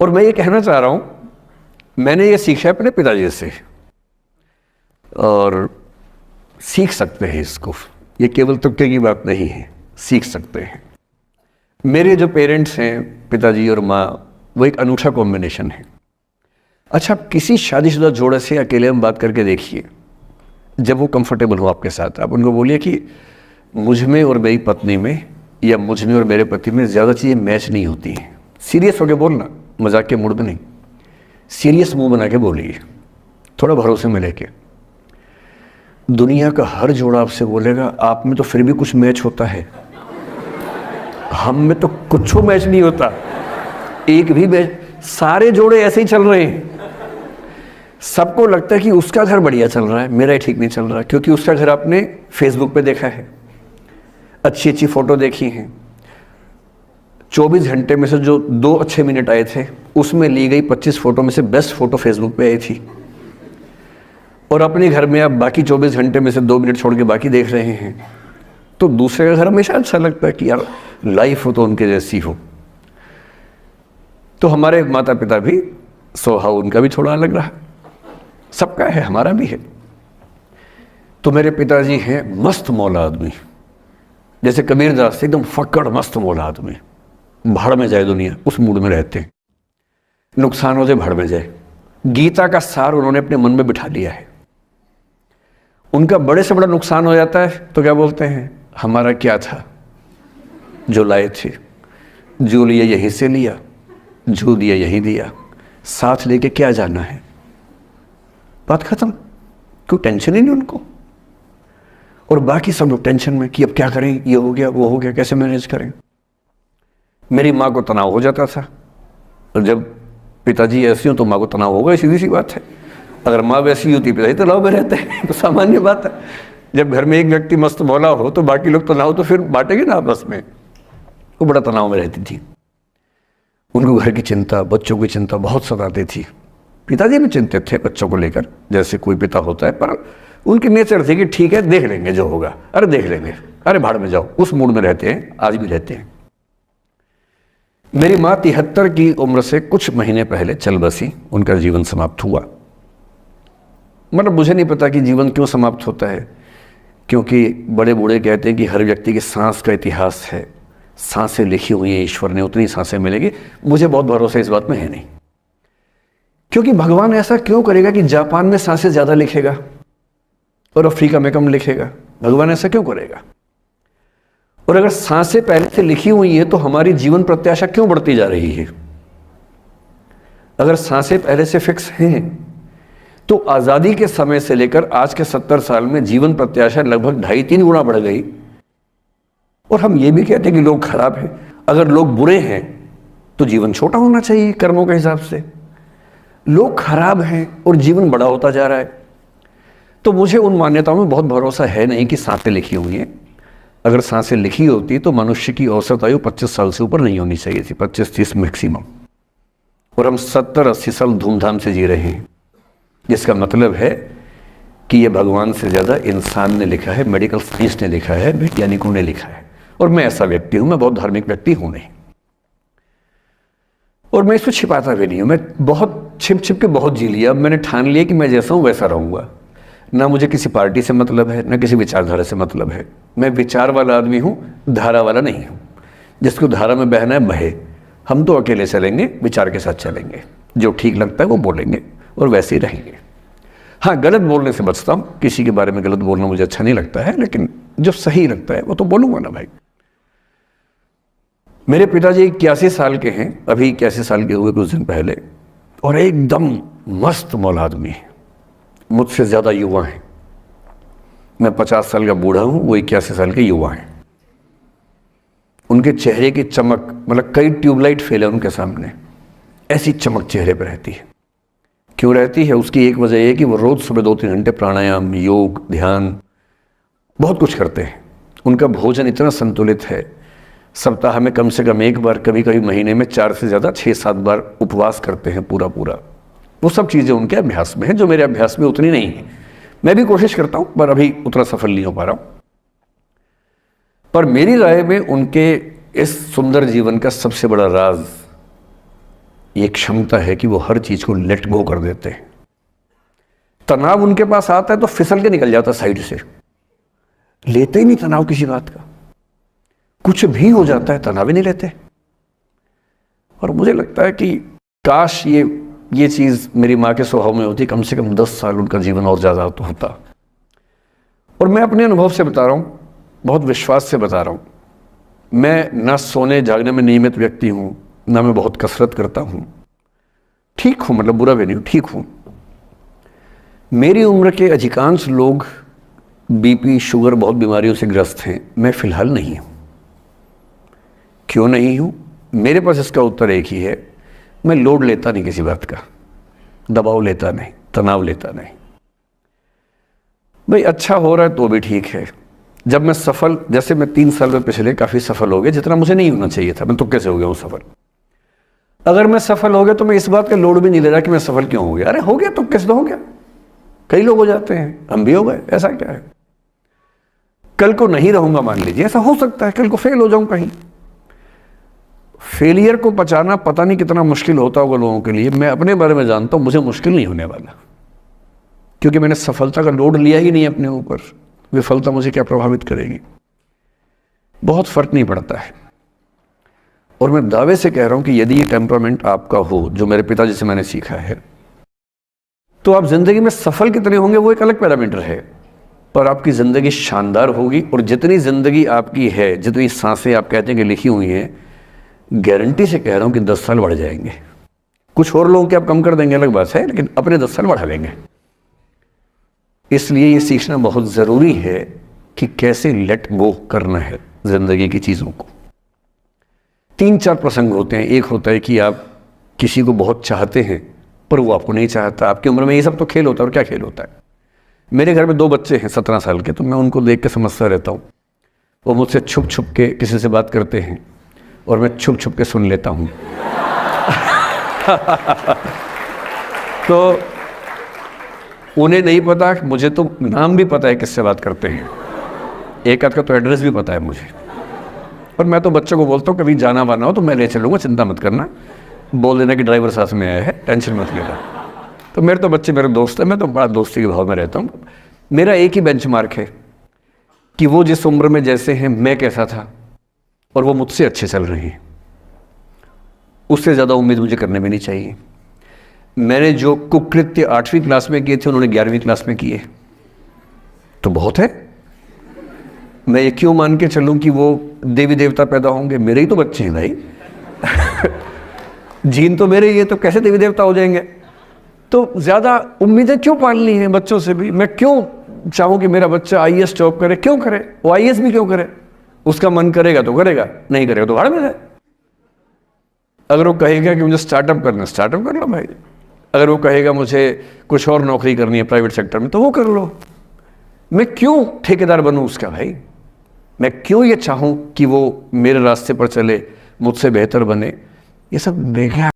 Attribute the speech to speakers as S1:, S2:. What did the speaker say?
S1: और मैं ये कहना चाह रहा हूँ, मैंने ये सीखा है अपने पिताजी से, और सीख सकते हैं इसको, ये केवल तुक्के की बात नहीं है, सीख सकते हैं। मेरे जो पेरेंट्स हैं, पिताजी और माँ, वो एक अनूठा कॉम्बिनेशन है। अच्छा, आप किसी शादीशुदा जोड़े से अकेले में बात करके देखिए, जब वो कंफर्टेबल हो आपके साथ, आप उनको बोलिए कि मुझ में और मेरी पत्नी में, या मुझ में और मेरे पति में ज़्यादा चीज़ें मैच नहीं होती हैं। सीरियस होकर बोलना, मजाक के मूड में नहीं, सीरियस मुंह बना के बोलिए, थोड़ा भरोसे में लेके। दुनिया का हर जोड़ा आपसे बोलेगा आप में तो फिर भी कुछ मैच होता है, हम में तो कुछ मैच नहीं होता, एक भी मैच। सारे जोड़े ऐसे ही चल रहे हैं, सबको लगता है कि उसका घर बढ़िया चल रहा है, मेरा ही ठीक नहीं चल रहा, क्योंकि उसका घर आपने फेसबुक पे देखा है, अच्छी अच्छी फोटो देखी हैं। 24 घंटे में से जो 2 अच्छे मिनट आए थे, उसमें ली गई 25 फोटो में से बेस्ट फोटो फेसबुक पे आई थी, और अपने घर में आप बाकी 24 घंटे में से 2 मिनट छोड़ के बाकी देख रहे हैं। तो दूसरे का घर हमेशा अच्छा लगता है कि यार लाइफ हो तो उनके जैसी हो। तो हमारे माता पिता भी स्वभाव उनका भी थोड़ा अलग रहा, सबका है, हमारा भी है। तो मेरे पिताजी हैं मस्त मौला आदमी, जैसे कबीरदास, एकदम फक्कड़ मस्त मौला आदमी, भाड़ में जाए दुनिया, उस मूड में रहते हैं, नुकसान हो जाए भाड़ में जाए। गीता का सार उन्होंने अपने मन में बिठा लिया है। उनका बड़े से बड़ा नुकसान हो जाता है तो क्या बोलते हैं, हमारा क्या था, जो लाए थे, जो लिया यहीं से लिया, जो दिया यहीं दिया, साथ लेके क्या जाना है, बात खत्म। कोई टेंशन ही नहीं उनको। और बाकी सब लोग टेंशन में कि अब क्या करें, ये हो गया, वो हो गया, कैसे मैनेज करें। मेरी माँ को तनाव हो जाता था, और जब पिताजी ऐसे हो तो माँ को तनाव होगा, सीधी सी बात है। अगर माँ वैसी होती, पिताजी तनाव में रहते हैं, तो सामान्य बात है। जब घर में एक व्यक्ति मस्त मौला हो तो बाकी लोग तनाव तो फिर बांटेंगे ना आपस में। वो बड़ा तनाव में रहती थी, उनको घर की चिंता, बच्चों की चिंता बहुत सताती थी। पिताजी भी चिंतित थे बच्चों को लेकर, जैसे कोई पिता होता है, पर उनकी नेचर थी कि ठीक है देख लेंगे जो होगा, अरे देख लेंगे, अरे भाड़ में जाओ, उस मूड में रहते हैं, आज भी रहते हैं। मेरी माँ 73 की उम्र से कुछ महीने पहले चल बसी, उनका जीवन समाप्त हुआ। मतलब मुझे नहीं पता कि जीवन क्यों समाप्त होता है, क्योंकि बड़े बूढ़े कहते हैं कि हर व्यक्ति की सांस का इतिहास है, सांसें लिखी हुई हैं ईश्वर ने, उतनी सांसें मिलेगी। मुझे बहुत भरोसा इस बात में है नहीं, क्योंकि भगवान ऐसा क्यों करेगा कि जापान में सांसें ज़्यादा लिखेगा और अफ्रीका में कम लिखेगा, भगवान ऐसा क्यों करेगा। और अगर सांसें पहले से लिखी हुई है तो हमारी जीवन प्रत्याशा क्यों बढ़ती जा रही है। अगर सांसें पहले से फिक्स हैं तो आज़ादी के समय से लेकर आज के 70 साल में जीवन प्रत्याशा लगभग 2.5-3 गुना बढ़ गई। और हम ये भी कहते हैं कि लोग खराब हैं। अगर लोग बुरे हैं तो जीवन छोटा होना चाहिए कर्मों के हिसाब से। लोग खराब हैं और जीवन बड़ा होता जा रहा है। तो मुझे उन मान्यताओं में बहुत भरोसा है नहीं कि सांसें लिखी हुई हैं। अगर सांसें लिखी होती तो मनुष्य की औसत आयु 25 साल से ऊपर नहीं होनी चाहिए थी, 25-30 मैक्सिमम। और हम 70-80 साल धूमधाम से जी रहे हैं, जिसका मतलब है कि ये भगवान से ज़्यादा इंसान ने लिखा है, मेडिकल साइंस ने लिखा है, वैज्ञानिकों ने लिखा है। और मैं ऐसा व्यक्ति हूँ, मैं बहुत धार्मिक व्यक्ति हूँ नहीं, और मैं इसको छिपाता भी नहीं हूँ। मैं बहुत छिप छिप के बहुत जी लिया। अब मैंने ठान लिया कि मैं जैसा हूँ वैसा रहूँगा। ना मुझे किसी पार्टी से मतलब है, ना किसी विचारधारा से मतलब है। मैं विचार वाला आदमी हूँ, धारा वाला नहीं हूँ। जिसको धारा में बहना है बहे, हम तो अकेले चलेंगे, विचार के साथ चलेंगे। जो ठीक लगता है वो बोलेंगे और वैसे ही रहेंगे। हाँ, गलत बोलने से बचता हूँ, किसी के बारे में गलत बोलना मुझे अच्छा नहीं लगता है, लेकिन जो सही लगता है वो तो बोलूँगा ना भाई। मेरे पिताजी 81 साल के हैं, अभी 81 साल के हुए कुछ दिन पहले, और एकदम मस्त मौला आदमी है। मुझसे ज़्यादा युवा हैं। मैं 50 साल का बूढ़ा हूँ, वो 81 साल के युवा हैं। उनके चेहरे की चमक, मतलब कई ट्यूबलाइट फेल है उनके सामने, ऐसी चमक चेहरे पर रहती है। क्यों रहती है? उसकी एक वजह यह कि वो रोज़ सुबह 2-3 घंटे प्राणायाम, योग, ध्यान, बहुत कुछ करते हैं। उनका भोजन इतना संतुलित है, सप्ताह में कम से कम 1 बार, कभी कभी महीने में 4 से ज़्यादा 6-7 बार उपवास करते हैं पूरा। वो सब चीज़ें उनके अभ्यास में हैं, जो मेरे अभ्यास में उतनी नहीं है। मैं भी कोशिश करता हूँ, पर अभी उतना सफल नहीं हो पा रहा हूँ। पर मेरी राय में उनके इस सुंदर जीवन का सबसे बड़ा राज ये क्षमता है कि वो हर चीज़ को लेट गो कर देते हैं। तनाव उनके पास आता है तो फिसल के निकल जाता साइड से, लेते ही नहीं तनाव किसी बात का। कुछ भी हो जाता है तनाव ही नहीं लेते। और मुझे लगता है कि काश ये चीज़ मेरी माँ के स्वभाव में होती, कम से कम 10 साल उनका जीवन और ज़्यादा तो होता। और मैं अपने अनुभव से बता रहा हूँ, बहुत विश्वास से बता रहा हूँ। मैं ना सोने जागने में नियमित व्यक्ति हूँ, ना मैं बहुत कसरत करता हूँ। ठीक हूँ, मतलब बुरा भी नहीं हूँ, ठीक हूँ। मेरी उम्र के अधिकांश लोग बीपी, शुगर, बहुत बीमारियों से ग्रस्त हैं। मैं फिलहाल नहीं हूँ। क्यों नहीं हूँ? मेरे पास इसका उत्तर एक ही है, मैं लोड लेता नहीं किसी बात का, दबाव लेता नहीं, तनाव लेता नहीं। भाई अच्छा हो रहा है तो भी ठीक है। जब मैं सफल, जैसे मैं 3 साल में पिछले काफ़ी सफल हो गया, जितना मुझे नहीं होना चाहिए था, मैं तो कैसे हो गया हूँ सफल। अगर मैं सफल हो गया तो मैं इस बात का लोड भी नहीं ले रहा कि मैं सफल क्यों हो गया। अरे हो गया तो कैसे तो हो गया, कई लोग हो जाते हैं, हम भी हो गए, ऐसा क्या है। कल को नहीं रहूंगा, मान लीजिए, ऐसा हो सकता है, कल को फेल हो जाऊं कहीं। फेलियर को पचाना पता नहीं कितना मुश्किल होता होगा लोगों के लिए। मैं अपने बारे में जानता हूं, मुझे मुश्किल नहीं होने वाला, क्योंकि मैंने सफलता का लोड लिया ही नहीं अपने ऊपर। विफलता मुझे क्या प्रभावित करेगी, बहुत फर्क नहीं पड़ता है। और मैं दावे से कह रहा हूं कि यदि ये टेम्परामेंट आपका हो, जो मेरे पिताजी से मैंने सीखा है, तो आप जिंदगी में सफल कितने होंगे वो एक अलग पैरामीटर है, पर आपकी जिंदगी शानदार होगी। और जितनी जिंदगी आपकी है, जितनी सांसें आप कहते हैं कि लिखी हुई हैं, गारंटी से कह रहा हूं कि 10 साल बढ़ जाएंगे। कुछ और लोगों के आप कम कर देंगे अलग बात है, लेकिन अपने 10 साल बढ़ा लेंगे। इसलिए ये सीखना बहुत ज़रूरी है कि कैसे लेट गो करना है जिंदगी की चीज़ों को। 3-4 प्रसंग होते हैं। एक होता है कि आप किसी को बहुत चाहते हैं पर वो आपको नहीं चाहता। आपकी उम्र में ये सब तो खेल होता है, और क्या खेल होता है। मेरे घर में 2 बच्चे हैं 17 साल के, तो मैं उनको देख के समझता रहता हूँ। वो मुझसे छुप छुप के किसी से बात करते हैं और मैं छुप छुप के सुन लेता हूँ। तो उन्हें नहीं पता, मुझे तो नाम भी पता है किससे बात करते हैं, एक आध का तो एड्रेस भी पता है मुझे। और मैं तो बच्चों को बोलता हूँ कभी जाना वाना हो तो मैं ले चलूँगा, चिंता मत करना, बोल देना कि ड्राइवर साथ में आया है, टेंशन मत लेना। तो मेरे तो बच्चे मेरे दोस्त हैं, मैं तो बड़ा दोस्ती के भाव में रहता हूँ। मेरा एक ही बेंचमार्क है कि वो जिस उम्र में जैसे हैं मैं कैसा था, और वो मुझसे अच्छे चल रहे हैं। उससे ज़्यादा उम्मीद मुझे करने भी नहीं चाहिए। मैंने जो कुकृत्य 8वीं क्लास में किए थे उन्होंने 11वीं क्लास में किए, तो बहुत है। मैं ये क्यों मान के चलूँ कि वो देवी देवता पैदा होंगे? मेरे ही तो बच्चे हैं भाई। जीन तो मेरे ही है, तो कैसे देवी देवता हो जाएंगे? तो ज़्यादा उम्मीदें क्यों पालनी है बच्चों से भी? मैं क्यों चाहूँ कि मेरा बच्चा IAS जॉब करे? क्यों करे? वो IAS भी क्यों करे? उसका मन करेगा तो करेगा, नहीं करेगा तो भाड़ में जाए। अगर वो कहेगा कि मुझे स्टार्टअप करना, स्टार्टअप कर लो भाई। अगर वो कहेगा मुझे कुछ और नौकरी करनी है प्राइवेट सेक्टर में, तो वो कर लो। मैं क्यों ठेकेदार बनूं उसका भाई? मैं क्यों ये चाहूँ कि वो मेरे रास्ते पर चले, मुझसे बेहतर बने? ये सब बेकार।